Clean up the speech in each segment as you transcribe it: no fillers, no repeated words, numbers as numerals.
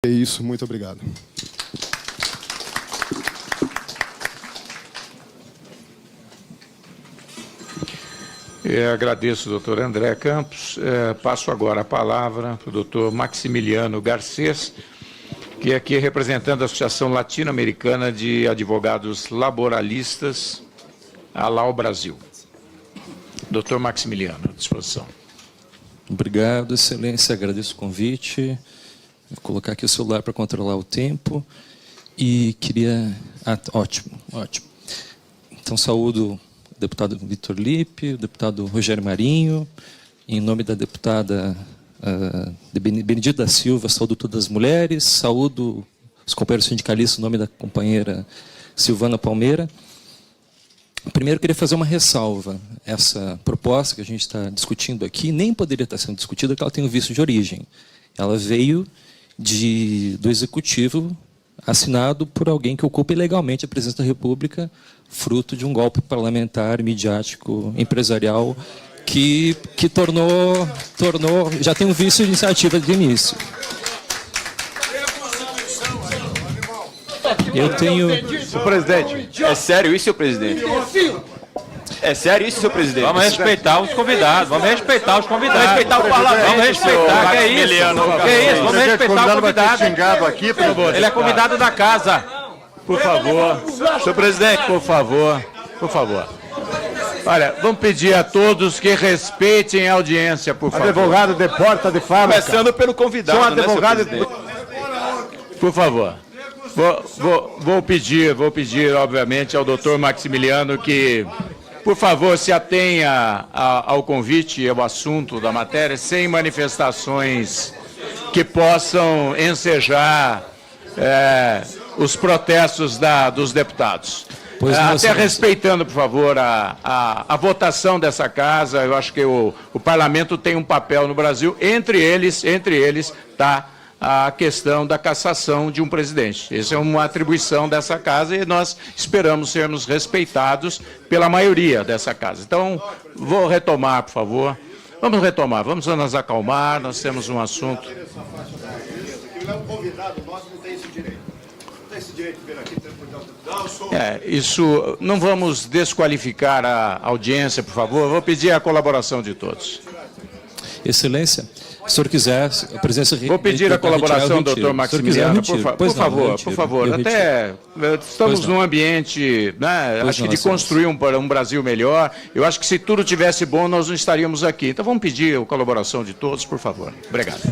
É isso, muito obrigado. Agradeço, doutor André Campos. Passo agora a palavra para o doutor Maximiliano Garcês, que é aqui representando a Associação Latino-Americana de Advogados Laboralistas, ALAU Brasil. Doutor Maximiliano, à disposição. Obrigado, excelência, agradeço o convite. Vou colocar aqui o celular para controlar o tempo. E queria... ótimo. Então, saúdo o deputado Vitor Lippe, o deputado Rogério Marinho, em nome da deputada Benedita da Silva, saúdo todas as mulheres, saúdo os companheiros sindicalistas, em nome da companheira Silvana Palmeira. Primeiro, eu queria fazer uma ressalva. Essa proposta que a gente está discutindo aqui nem poderia estar sendo discutida porque ela tem um vício de origem. Ela veio do Executivo, assinado por alguém que ocupa ilegalmente a presidência da República, fruto de um golpe parlamentar, midiático, empresarial, que tornou... já tem um vício de iniciativa de início. Eu tenho... Senhor presidente, é sério isso, senhor presidente? É sério isso, senhor presidente? Vamos respeitar os convidados. Vamos respeitar os convidados. Vamos respeitar o parlamento. Vamos respeitar. Que é isso? Que é isso? Vamos respeitar o convidado. Aqui, por favor. Ele é convidado da casa. Por favor. Senhor presidente, Por favor. Olha, vamos pedir a todos que respeitem a audiência, por favor. Advogado de porta de fábrica. começando pelo convidado, Sou né, senhor advogado presidente? Por favor. Vou pedir, obviamente, ao doutor Maximiliano que, por favor, se atenha ao convite e ao assunto da matéria, sem manifestações que possam ensejar os protestos dos deputados. Até respeitando, por favor, a votação dessa casa. Eu acho que o parlamento tem um papel no Brasil, entre eles está a questão da cassação de um presidente. Essa é uma atribuição dessa casa e nós esperamos sermos respeitados pela maioria dessa casa. Então, vou retomar, por favor. Vamos retomar, vamos nos acalmar, nós temos um assunto. Ele é um convidado nosso, não tem esse direito. Não tem esse direito de vir aqui interpretar o deputado. Isso, não vamos desqualificar a audiência, por favor. Vou pedir a colaboração de todos. Excelência, se o senhor quiser, a presença... Vou pedir a colaboração do doutor Maximiliano, por favor. Até estamos num ambiente, né, acho que de construir um Brasil melhor. Eu acho que se tudo tivesse bom, nós não estaríamos aqui. Então vamos pedir a colaboração de todos, por favor. Obrigado.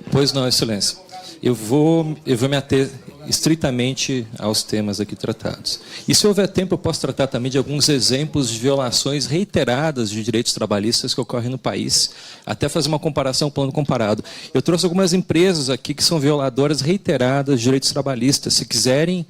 Pois não, excelência. Eu vou me ater estritamente aos temas aqui tratados. E se houver tempo, eu posso tratar também de alguns exemplos de violações reiteradas de direitos trabalhistas que ocorrem no país, até fazer uma comparação, um plano comparado. Eu trouxe algumas empresas aqui que são violadoras reiteradas de direitos trabalhistas. Se quiserem,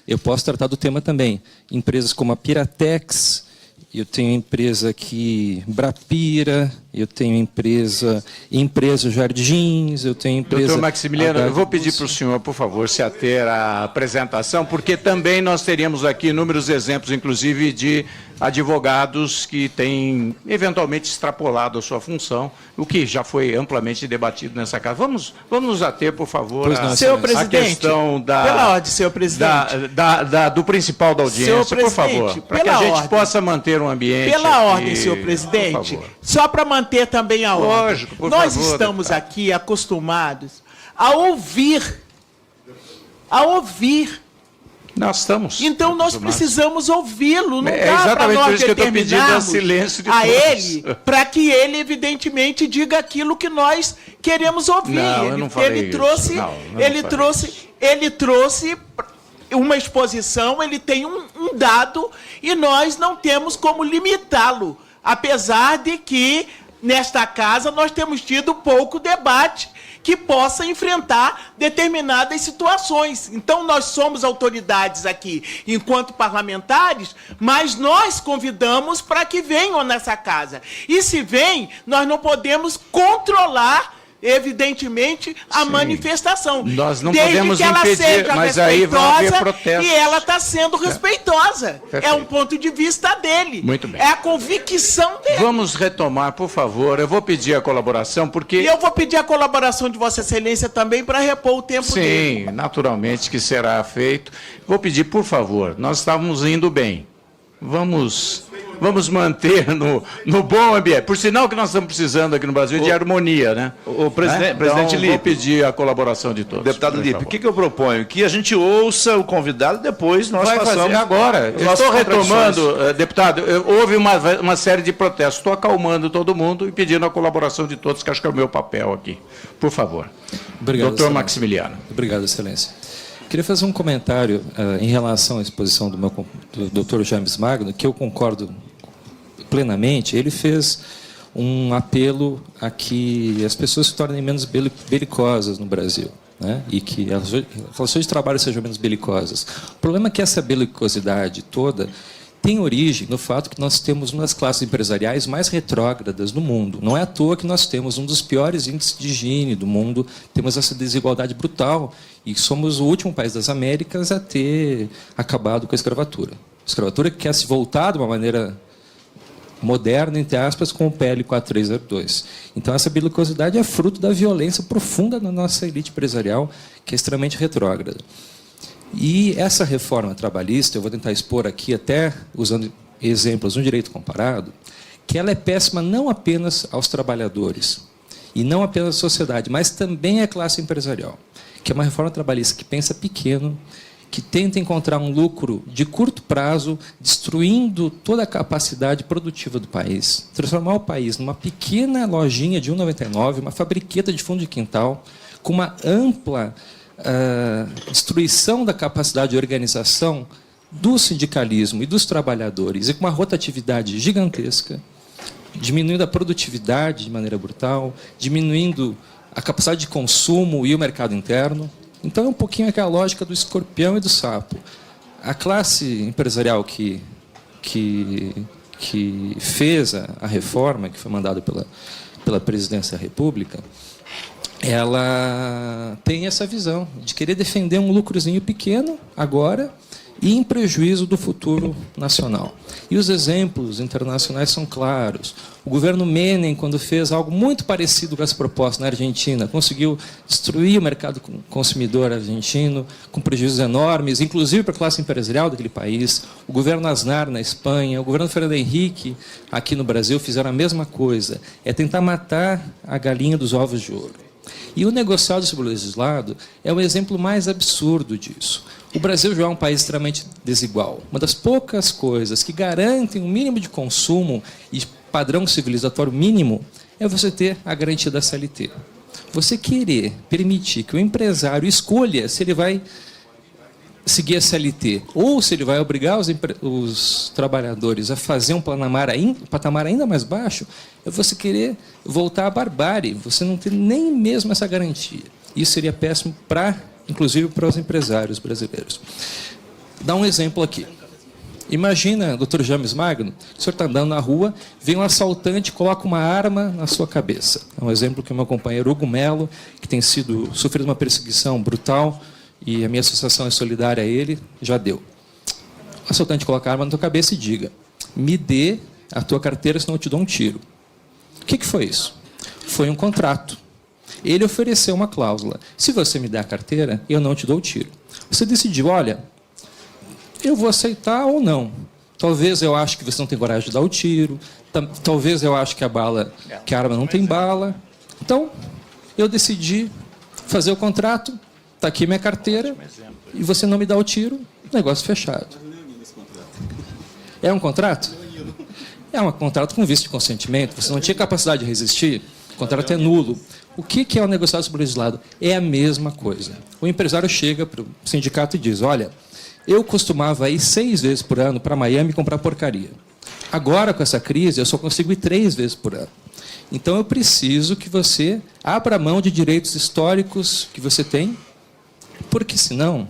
eu posso tratar do tema também. Empresas como a Piratex, eu tenho empresa aqui, Brapira, eu tenho empresa Jardins, eu tenho empresa... Doutor Maximiliano, eu vou pedir para o senhor, por favor, se ater à apresentação, porque também nós teríamos aqui inúmeros exemplos, inclusive, de advogados que têm, eventualmente, extrapolado a sua função, o que já foi amplamente debatido nessa casa. Vamos nos ater, por favor, senhor presidente, a questão pela ordem, senhor presidente. do principal da audiência, por favor, para que a gente possa manter um ambiente... Pela ordem, senhor presidente, só para manter também a ordem. Lógico, por Nós favor, estamos deputado. aqui acostumados a ouvir. Nós estamos. Então nós precisamos ouvi-lo. Não É dá para exatamente por nós isso que eu estou pedindo o determinarmos silêncio de a todos. ele, para que ele, evidentemente, diga aquilo que nós queremos ouvir. Não, eu não falei ele isso. trouxe, Não, ele trouxe uma exposição, ele tem um dado e nós não temos como limitá-lo, apesar de que nesta casa nós temos tido pouco debate que possa enfrentar determinadas situações. Então, nós somos autoridades aqui, enquanto parlamentares, mas nós convidamos para que venham nessa casa. E se vêm, nós não podemos controlar evidentemente, a manifestação. Nós não desde podemos que ela impedir, seja mas aí vai haver respeitosa, protestos. e ela está sendo respeitosa. Perfeito. É um ponto de vista dele. Muito bem. É a convicção dele. Vamos retomar, por favor. Eu vou pedir a colaboração, porque... E eu vou pedir a colaboração de Vossa Excelência também para repor o tempo dele. Sim, naturalmente que será feito. Vou pedir, por favor, nós estávamos indo bem. Vamos manter no bom ambiente. Por sinal que nós estamos precisando aqui no Brasil de harmonia, né? O presidente, Então, presidente vou Lippe, pedir a colaboração de todos. deputado por Lippe, favor. o que eu proponho? Que a gente ouça o convidado, depois nós Vai façamos... fazer agora. as Eu nossas estou retomando, contradições. deputado, houve uma série de protestos. Estou acalmando todo mundo e pedindo a colaboração de todos, que acho que é o meu papel aqui. Por favor. Obrigado, Doutor Excelência. Maximiliano. Obrigado, Excelência. Queria fazer um comentário em relação à exposição do Dr. James Magno, que eu concordo plenamente. Ele fez um apelo a que as pessoas se tornem menos belicosas no Brasil, né? E que as relações de trabalho sejam menos belicosas. O problema é que essa belicosidade toda tem origem no fato que nós temos uma das classes empresariais mais retrógradas do mundo. Não é à toa que nós temos um dos piores índices de higiene do mundo, temos essa desigualdade brutal e somos o último país das Américas a ter acabado com a escravatura. A escravatura que quer se voltar de uma maneira moderna, entre aspas, com o PL 4302. Então, essa belicosidade é fruto da violência profunda da nossa elite empresarial, que é extremamente retrógrada. E essa reforma trabalhista, eu vou tentar expor aqui, até usando exemplos no direito comparado, que ela é péssima não apenas aos trabalhadores, e não apenas à sociedade, mas também à classe empresarial, que é uma reforma trabalhista que pensa pequeno, que tenta encontrar um lucro de curto prazo, destruindo toda a capacidade produtiva do país, transformar o país numa pequena lojinha de 1,99, uma fabriqueta de fundo de quintal, com uma ampla destruição da capacidade de organização do sindicalismo e dos trabalhadores, e com uma rotatividade gigantesca, diminuindo a produtividade de maneira brutal, diminuindo a capacidade de consumo e o mercado interno. Então, é um pouquinho aquela lógica do escorpião e do sapo. A classe empresarial que fez a reforma, que foi mandada pela Presidência da República, ela tem essa visão de querer defender um lucrozinho pequeno agora e em prejuízo do futuro nacional. E os exemplos internacionais são claros. O governo Menem, quando fez algo muito parecido com essa proposta na Argentina, conseguiu destruir o mercado consumidor argentino, com prejuízos enormes, inclusive para a classe empresarial daquele país. O governo Aznar, na Espanha, o governo Fernando Henrique, aqui no Brasil, fizeram a mesma coisa. É tentar matar a galinha dos ovos de ouro. E o negociado sobre o legislado é o exemplo mais absurdo disso. O Brasil já é um país extremamente desigual. Uma das poucas coisas que garantem um mínimo de consumo e padrão civilizatório mínimo é você ter a garantia da CLT. Você querer permitir que o empresário escolha se ele vai seguir a CLT ou se ele vai obrigar os trabalhadores a fazer um patamar ainda mais baixo, é você querer voltar à barbárie, você não ter nem mesmo essa garantia. Isso seria péssimo, inclusive para os empresários brasileiros. Dá um exemplo aqui. Imagina, doutor James Magno, que o senhor está andando na rua, vem um assaltante e coloca uma arma na sua cabeça. É um exemplo que o meu companheiro Hugo Melo, que tem sofrido uma perseguição brutal, e a minha associação é solidária a ele, já deu. O assaltante coloca a arma na tua cabeça e diga: me dê a tua carteira, senão eu te dou um tiro. O que foi isso? Foi um contrato. Ele ofereceu uma cláusula: se você me der a carteira, eu não te dou o tiro. Você decidiu: olha, eu vou aceitar ou não. Talvez eu ache que você não tem coragem de dar o tiro, talvez eu ache que a arma não tem bala. Então, eu decidi fazer o contrato, está aqui minha carteira, e você não me dá o tiro, negócio fechado. É um contrato? É um contrato com visto de consentimento, você não tinha capacidade de resistir, o contrato é nulo. O que é o negociado sobre o legislado? É a mesma coisa. O empresário chega para o sindicato e diz: olha, eu costumava ir 6 vezes por ano para Miami comprar porcaria. Agora, com essa crise, eu só consigo ir 3 vezes por ano. Então, eu preciso que você abra mão de direitos históricos que você tem, porque, senão,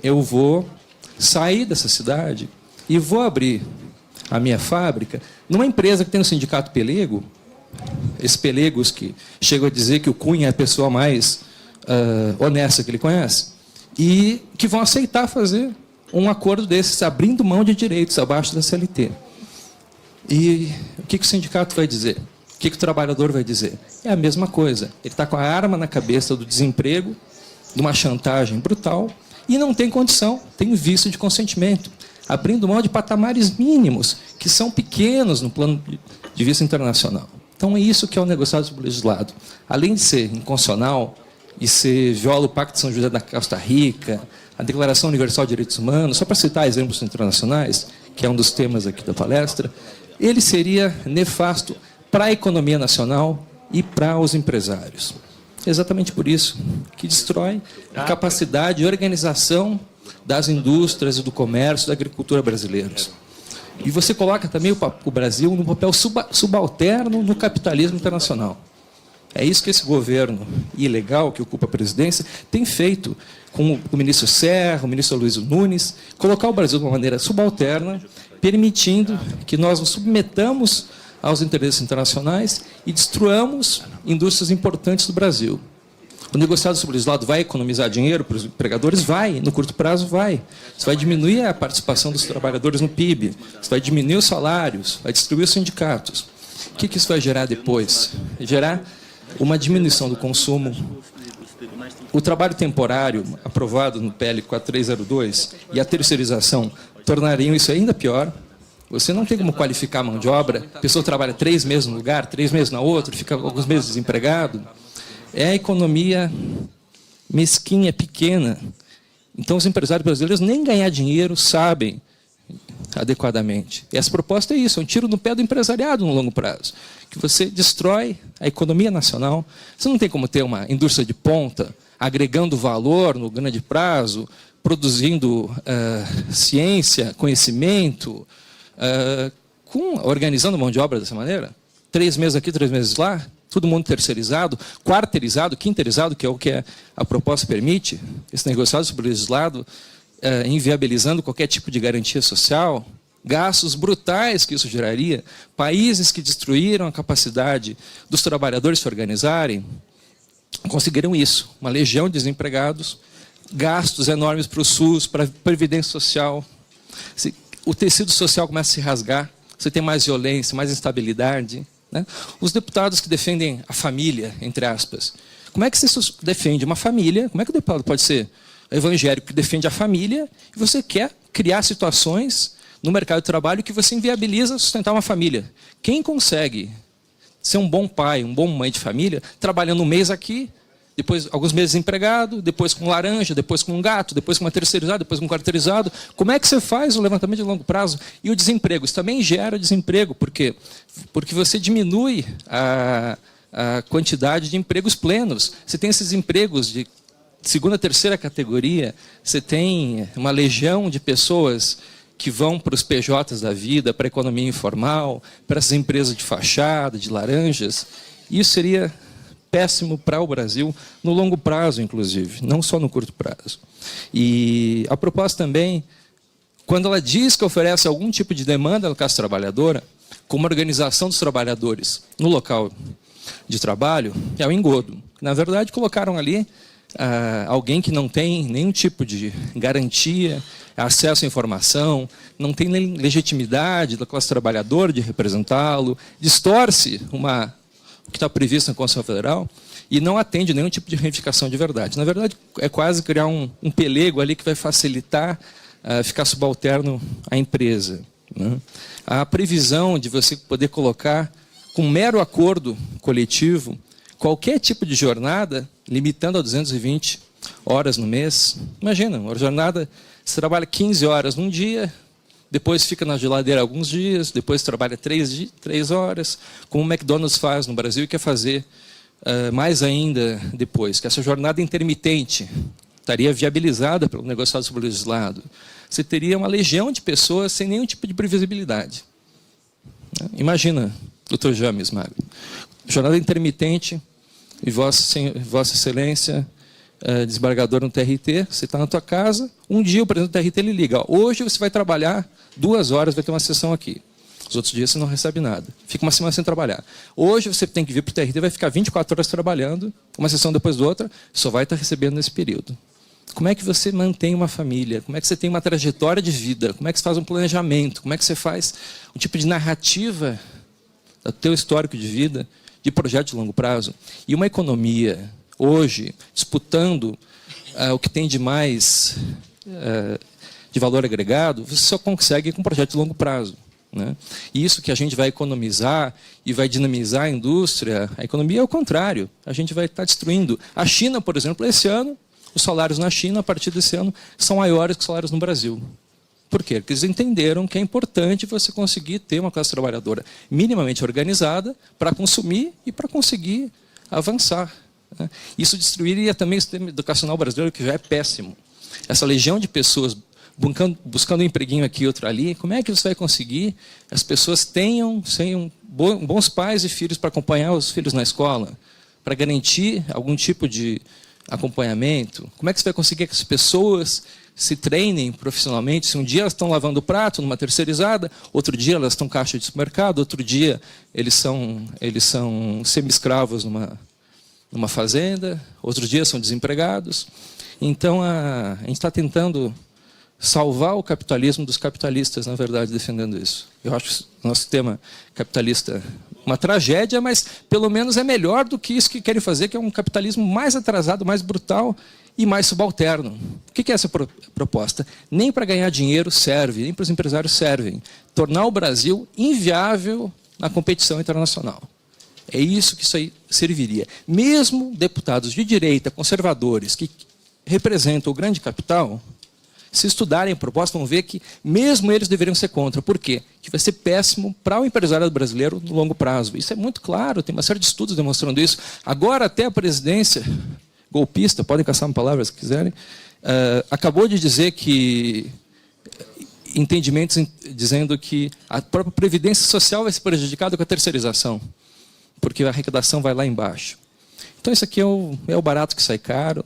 eu vou sair dessa cidade e vou abrir a minha fábrica numa empresa que tem um sindicato pelego esses pelegos que chegam a dizer que o Cunha é a pessoa mais honesta que ele conhece, e que vão aceitar fazer um acordo desses, abrindo mão de direitos abaixo da CLT. E o que o sindicato vai dizer? O que o trabalhador vai dizer? É a mesma coisa. Ele está com a arma na cabeça do desemprego, de uma chantagem brutal, e não tem condição, tem vício de consentimento, abrindo mão de patamares mínimos, que são pequenos no plano de vista internacional. Então, é isso que é o negociado sublegislado. Além de ser inconstitucional e ser viola o Pacto de São José da Costa Rica, a Declaração Universal de Direitos Humanos, só para citar exemplos internacionais, que é um dos temas aqui da palestra, ele seria nefasto para a economia nacional e para os empresários. Exatamente por isso que destrói a capacidade de organização das indústrias e do comércio, da agricultura brasileiros. E você coloca também o Brasil num papel subalterno no capitalismo internacional. É isso que esse governo ilegal que ocupa a presidência tem feito com o ministro Serra, o ministro Aloysio Nunes, colocar o Brasil de uma maneira subalterna, permitindo que nós nos submetamos aos interesses internacionais e destruamos indústrias importantes do Brasil. O negociado sublegislado vai economizar dinheiro para os empregadores? Vai, no curto prazo vai. Isso vai diminuir a participação dos trabalhadores no PIB, isso vai diminuir os salários, vai destruir os sindicatos. O que isso vai gerar depois? Vai gerar uma diminuição do consumo. O trabalho temporário, aprovado no PL 4302, e a terceirização tornariam isso ainda pior. Você não tem como qualificar a mão de obra, a pessoa trabalha 3 meses num lugar, 3 meses na outra, fica alguns meses desempregado. É a economia mesquinha, pequena. Então, os empresários brasileiros nem ganhar dinheiro sabem adequadamente. E essa proposta é isso, é um tiro no pé do empresariado no longo prazo, que você destrói a economia nacional. Você não tem como ter uma indústria de ponta, agregando valor no grande prazo, produzindo ciência, conhecimento, organizando mão de obra dessa maneira. 3 meses aqui, 3 meses lá, todo mundo terceirizado, quarteirizado, quinteirizado, que é o que a proposta permite, esse negociado sublegislado, inviabilizando qualquer tipo de garantia social, gastos brutais que isso geraria, países que destruíram a capacidade dos trabalhadores se organizarem, conseguiram isso, uma legião de desempregados, gastos enormes para o SUS, para a Previdência Social. O tecido social começa a se rasgar, você tem mais violência, mais instabilidade. Né? Os deputados que defendem a família, entre aspas, como é que você defende uma família? Como é que o deputado pode ser evangélico que defende a família e você quer criar situações no mercado de trabalho que você inviabiliza sustentar uma família? Quem consegue ser um bom pai, um bom mãe de família, trabalhando um mês aqui, depois alguns meses desempregado, depois com laranja, depois com um gato, depois com uma terceirizada, depois com um quarteirizado? Como é que você faz o levantamento de longo prazo? E o desemprego, isso também gera desemprego, porque você diminui a quantidade de empregos plenos. Você tem esses empregos de segunda, terceira categoria, você tem uma legião de pessoas que vão para os PJs da vida, para a economia informal, para essas empresas de fachada, de laranjas. Isso seria péssimo para o Brasil, no longo prazo, inclusive, não só no curto prazo. E a proposta também, quando ela diz que oferece algum tipo de demanda na classe trabalhadora, como organização dos trabalhadores no local de trabalho, é um engodo. Na verdade, colocaram ali alguém que não tem nenhum tipo de garantia, acesso à informação, não tem nem legitimidade da classe trabalhadora de representá-lo, distorce o que está previsto na Constituição Federal e não atende nenhum tipo de reivindicação de verdade. Na verdade, é quase criar um pelego ali que vai facilitar ficar subalterno à empresa. Né? A previsão de você poder colocar, com mero acordo coletivo, qualquer tipo de jornada, limitando a 220 horas no mês. Imagina, uma jornada, você trabalha 15 horas num dia, depois fica na geladeira alguns dias, depois trabalha 3 horas, como o McDonald's faz no Brasil e quer fazer mais ainda depois, que essa jornada intermitente estaria viabilizada pelo negociado sublegislado. Você teria uma legião de pessoas sem nenhum tipo de previsibilidade. Imagina, doutor James Magno, jornada intermitente, e Vossa Excelência, desembargador no TRT, você está na tua casa, um dia o presidente do TRT lhe liga, hoje você vai trabalhar 2 horas, vai ter uma sessão aqui. Os outros dias você não recebe nada. Fica uma semana sem trabalhar. Hoje você tem que vir para o TRT e vai ficar 24 horas trabalhando, uma sessão depois da outra, só vai estar recebendo nesse período. Como é que você mantém uma família? Como é que você tem uma trajetória de vida? Como é que você faz um planejamento? Como é que você faz um tipo de narrativa do teu histórico de vida, de projeto de longo prazo? E uma economia, hoje, disputando o que tem de mais de valor agregado, você só consegue com um projeto de longo prazo. Né? E isso que a gente vai economizar e vai dinamizar a indústria, a economia é o contrário. A gente vai estar destruindo. A China, por exemplo, esse ano, os salários na China, a partir desse ano, são maiores que os salários no Brasil. Por quê? Porque eles entenderam que é importante você conseguir ter uma classe trabalhadora minimamente organizada para consumir e para conseguir avançar. Né? Isso destruiria também o sistema educacional brasileiro, que já é péssimo. Essa legião de pessoas buscando um empreguinho aqui e outro ali, como é que você vai conseguir as pessoas tenham bons pais e filhos para acompanhar os filhos na escola, para garantir algum tipo de acompanhamento? Como é que você vai conseguir que as pessoas se treinem profissionalmente? Se um dia elas estão lavando prato numa terceirizada, outro dia elas estão caixa de supermercado, outro dia eles são semi-escravos numa fazenda, outros dias são desempregados. Então a gente está tentando salvar o capitalismo dos capitalistas, na verdade, defendendo isso. Eu acho o nosso sistema capitalista uma tragédia, mas pelo menos é melhor do que isso que querem fazer, que é um capitalismo mais atrasado, mais brutal e mais subalterno. O que é essa proposta? Nem para ganhar dinheiro serve, nem para os empresários servem. Tornar o Brasil inviável na competição internacional. É isso que isso aí serviria. Mesmo deputados de direita, conservadores, que representam o grande capital, se estudarem a proposta, vão ver que mesmo eles deveriam ser contra. Por quê? Que vai ser péssimo para o empresariado brasileiro no longo prazo. Isso é muito claro, tem uma série de estudos demonstrando isso. Agora até a presidência golpista, podem caçar uma palavra se quiserem, acabou de dizer que entendimentos dizendo que a própria previdência social vai ser prejudicada com a terceirização, porque a arrecadação vai lá embaixo. Então isso aqui é o barato que sai caro.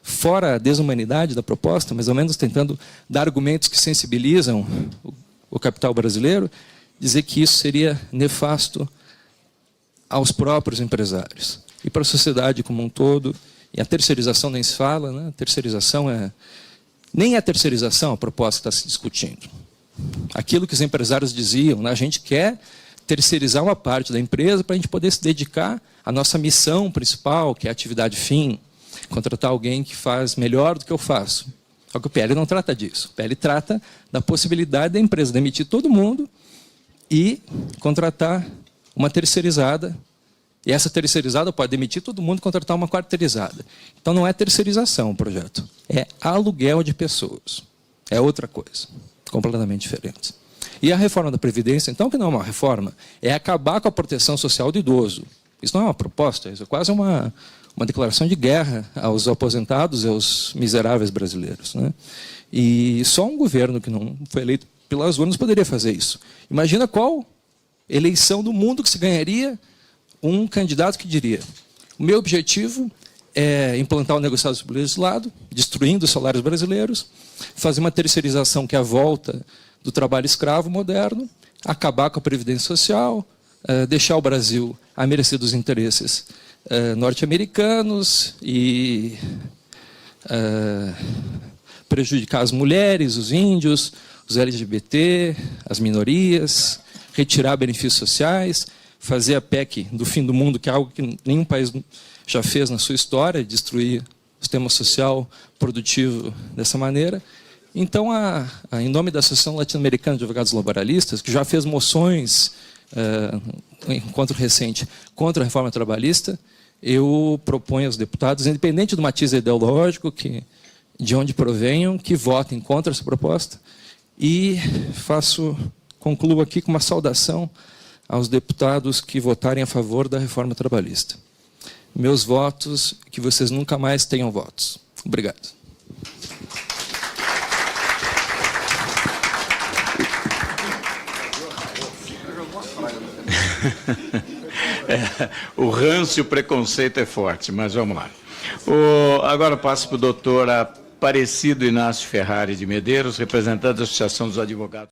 Fora a desumanidade da proposta, mais ou menos tentando dar argumentos que sensibilizam o capital brasileiro, dizer que isso seria nefasto aos próprios empresários e para a sociedade como um todo. E a terceirização nem se fala, né? A terceirização nem a terceirização a proposta está se discutindo. Aquilo que os empresários diziam, né? A gente quer terceirizar uma parte da empresa para a gente poder se dedicar à nossa missão principal, que é a atividade fim, contratar alguém que faz melhor do que eu faço. Só que o PL não trata disso. O PL trata da possibilidade da empresa demitir todo mundo e contratar uma terceirizada. E essa terceirizada pode demitir todo mundo e contratar uma quarteirizada. Então não é terceirização o projeto, é aluguel de pessoas. É outra coisa, completamente diferente. E a reforma da Previdência, então, que não é uma reforma, é acabar com a proteção social do idoso. Isso não é uma proposta, isso é quase uma declaração de guerra aos aposentados e aos miseráveis brasileiros. Né? E só um governo que não foi eleito pelas urnas poderia fazer isso. Imagina qual eleição do mundo que se ganharia um candidato que diria: o meu objetivo é implantar o negociado sublegislado, destruindo os salários brasileiros, fazer uma terceirização que é a volta do trabalho escravo moderno, acabar com a Previdência Social, deixar o Brasil à mercê dos interesses norte-americanos e prejudicar as mulheres, os índios, os LGBT, as minorias, retirar benefícios sociais, fazer a PEC do fim do mundo, que é algo que nenhum país já fez na sua história, destruir o sistema social produtivo dessa maneira. Então, em nome da Associação Latino-Americana de Advogados Laboralistas, que já fez moções, um encontro recente, contra a reforma trabalhista, eu proponho aos deputados, independente do matiz ideológico, de onde provenham, que votem contra essa proposta. E concluo aqui com uma saudação aos deputados que votarem a favor da reforma trabalhista. Meus votos, que vocês nunca mais tenham votos. Obrigado. O ranço e o preconceito é forte, mas vamos lá. Agora passo para o doutor Aparecido Inácio Ferrari de Medeiros, representante da Associação dos Advogados.